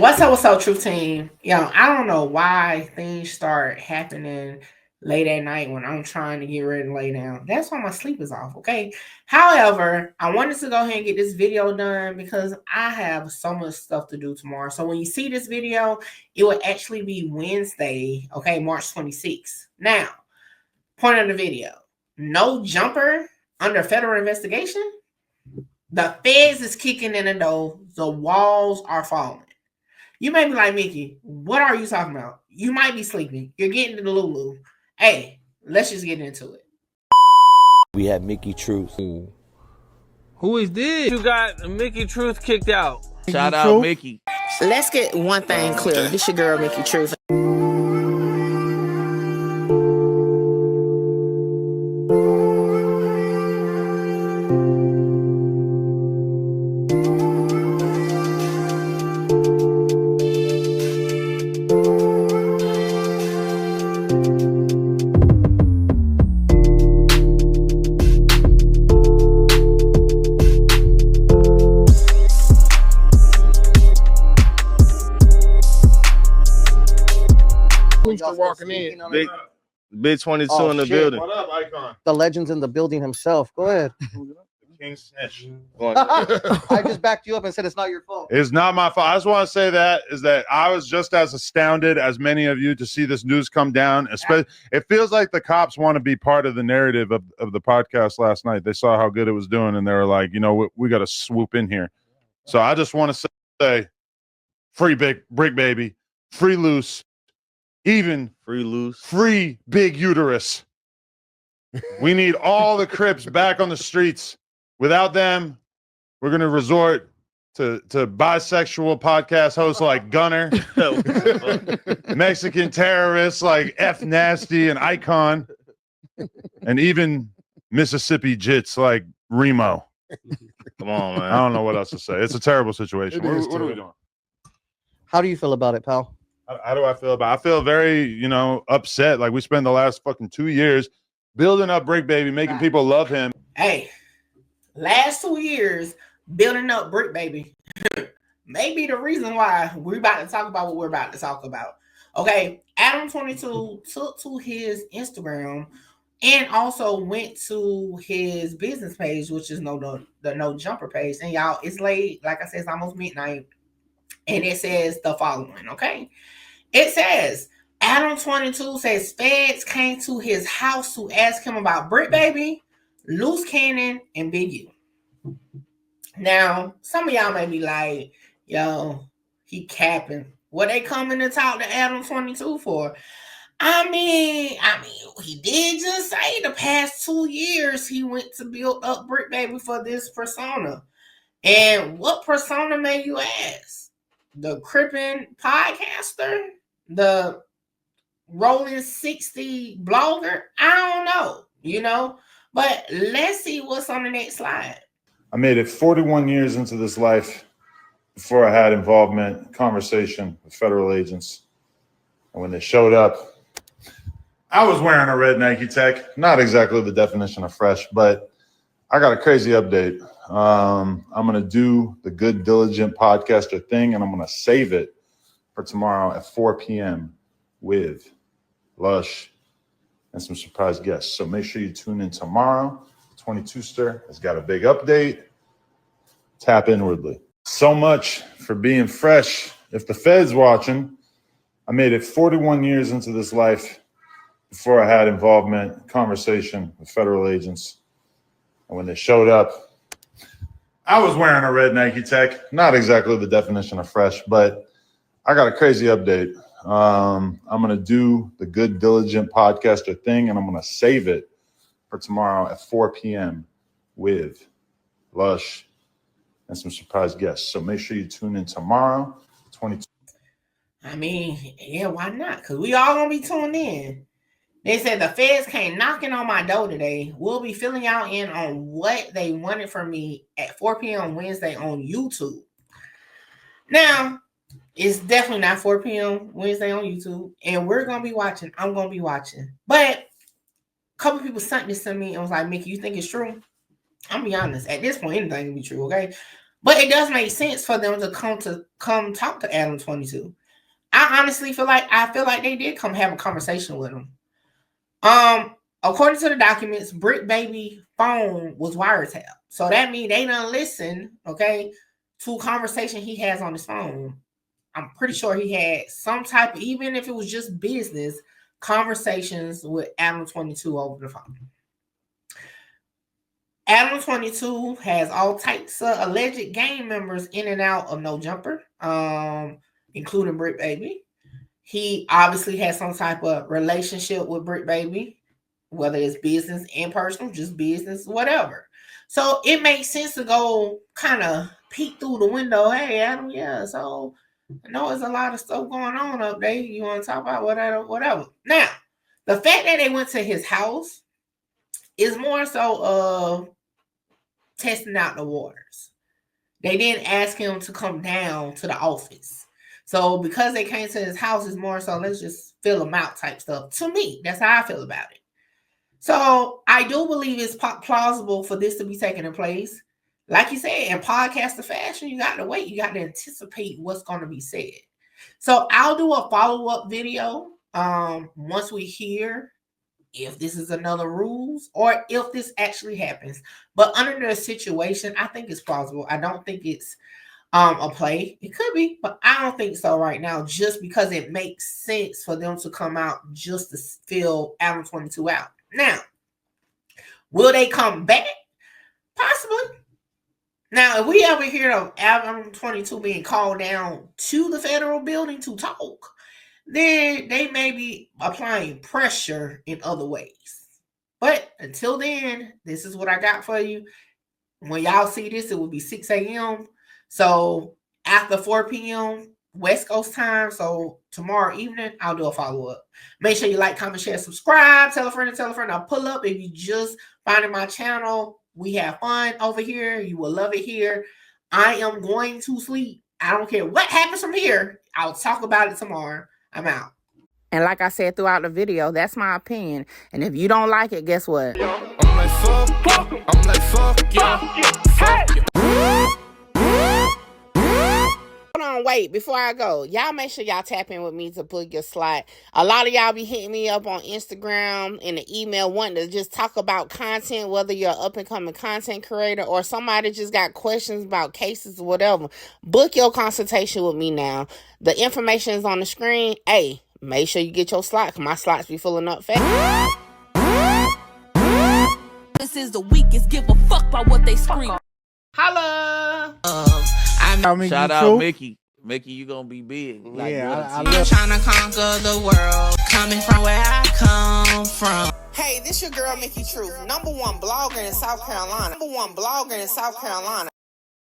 What's up, Truth Team? I don't know why things start happening late at night when I'm trying to get ready to lay down. That's why my sleep is off, okay? However, I wanted to go ahead and get this video done because I have so much stuff to do tomorrow. So when you see this video, it will actually be Wednesday, okay, March 26th. Now, point of the video, no jumper under federal investigation. The feds is kicking in the door. The walls are falling. You may be like, Mickey, what are you talking about? You might be sleeping. You're getting to the Lulu. Hey, let's just get into it. We have Mickey Truth. Who is this? You got Mickey Truth kicked out. Shout out Mickey. Let's get one thing clear. This your girl, Mickey Truth. Walking in. Big 22 in the building. What up, Icon? The legend's in the building himself. Go ahead. King Snitch. I just backed you up and said it's not your fault. It's not my fault. I just want to say that I was just as astounded as many of you to see this news come down. Especially, it feels like the cops want to be part of the narrative of the podcast last night. They saw how good it was doing, and they were like, we got to swoop in here. So I just want to say, free BriccBaby, free Luce, even Free Luce, free Big Uterus. We need all the Crips back on the streets. Without them, we're going to resort to bisexual podcast hosts like Gunner, Mexican terrorists like F Nasty and Icon, and even Mississippi Jits like Remo. come on, man. I don't know what else to say. It's a terrible situation. What are we doing? How do you feel about it, pal? How do I feel about it? I feel very, upset. Like we spent the last fucking 2 years building up BriccBaby, making people love him. Hey, last 2 years building up BriccBaby. Maybe the reason why we're about to talk about what we're about to talk about. Okay, Adam22 took to his Instagram and also went to his business page, which is the No Jumper page. And y'all, it's late. Like I said, it's almost midnight. And it says the following, okay? It says, Adam22 says feds came to his house to ask him about BriccBaby, LuceCannon, and BigU. Now, some of y'all may be like, yo, he capping. What they coming to talk to Adam22 for? I mean, he did just say the past 2 years he went to build up BriccBaby for this persona. And what persona may you ask? The Crippin podcaster? The Rolling 60 blogger? I don't know, but let's see what's on the next slide. I made it 41 years into this life before I had involvement, conversation with federal agents. And when they showed up, I was wearing a red Nike Tech. Not exactly the definition of fresh, but I got a crazy update. I'm going to do the Good Diligent podcaster thing, and I'm going to save it for tomorrow at 4 p.m. with Lush and some surprise guests. So make sure you tune in tomorrow. 22ster has got a big update. Tap inwardly. So much for being fresh. If the Fed's watching, I made it 41 years into this life before I had involvement, conversation with federal agents. And when they showed up, I was wearing a red Nike Tech. Not exactly the definition of fresh, but I got a crazy update. I'm going to do the Good Diligent podcaster thing, and I'm going to save it for tomorrow at 4 p.m. with Lush and some surprise guests. So make sure you tune in tomorrow. 22. Yeah, why not? Because we all going to be tuned in. They said the feds came knocking on my door today. We'll be filling y'all in on what they wanted from me at 4 p.m. Wednesday on YouTube. Now, it's definitely not 4 p.m. Wednesday on YouTube, and we're going to be watching. I'm going to be watching. But a couple people sent this to me and was like, Mickey, you think it's true? I'm going to be honest. At this point, anything can be true, okay? But it does make sense for them to come talk to Adam22. I honestly feel like they did come have a conversation with him. According to the documents, BriccBaby phone was wiretapped. So that means they done listen, okay, to a conversation he has on his phone. I'm pretty sure he had some type of, even if it was just business, conversations with Adam22 over the phone. Adam22 has all types of alleged gang members in and out of No Jumper, including BriccBaby. He obviously has some type of relationship with BriccBaby, whether it's business and personal, just business, whatever. So it makes sense to go kind of peek through the window. Hey, Adam, yeah, so I know there's a lot of stuff going on up there. You want to talk about whatever. Now, the fact that they went to his house is more so of testing out the waters. They didn't ask him to come down to the office. So because they came to his house, it's more so let's just fill him out type stuff. To me, that's how I feel about it. So I do believe it's plausible for this to be taking place. Like you said, in podcaster fashion, you got to wait. You got to anticipate what's going to be said. So I'll do a follow-up video once we hear if this is another ruse or if this actually happens. But under the situation, I think it's plausible. I don't think it's a play. It could be, but I don't think so right now, just because it makes sense for them to come out just to fill Adam22 out. Now, will they come back? Possibly. Now, if we ever hear of Adam22 being called down to the federal building to talk, then they may be applying pressure in other ways. But until then, this is what I got for you. When y'all see this, it will be 6 a.m. So after 4 p.m. West Coast time, so tomorrow evening, I'll do a follow-up. Make sure you like, comment, share, subscribe, tell a friend and tell a friend. I'll pull up if you just finding my channel. We have fun over here. You will love it here. I am going to sleep. I don't care what happens from here. I'll talk about it tomorrow. I'm out. And like I said throughout the video, that's my opinion. And if you don't like it, guess what? I'm like, fuck yeah. Hold on, wait, before I go, y'all make sure y'all tap in with me to book your slot. A lot of y'all be hitting me up on Instagram and the email wanting to just talk about content, whether you're an up-and-coming content creator or somebody just got questions about cases or whatever. Book your consultation with me now. The information is on the screen. Hey, make sure you get your slot, because my slots be filling up fast. This is the weakest, give a fuck about what they scream. Holla! Shout out Mickey. Mickey, you gonna be big. Like, I'm trying to conquer the world, coming from where I come from. Hey, this your girl Mickey Truth, #1 blogger in South Carolina.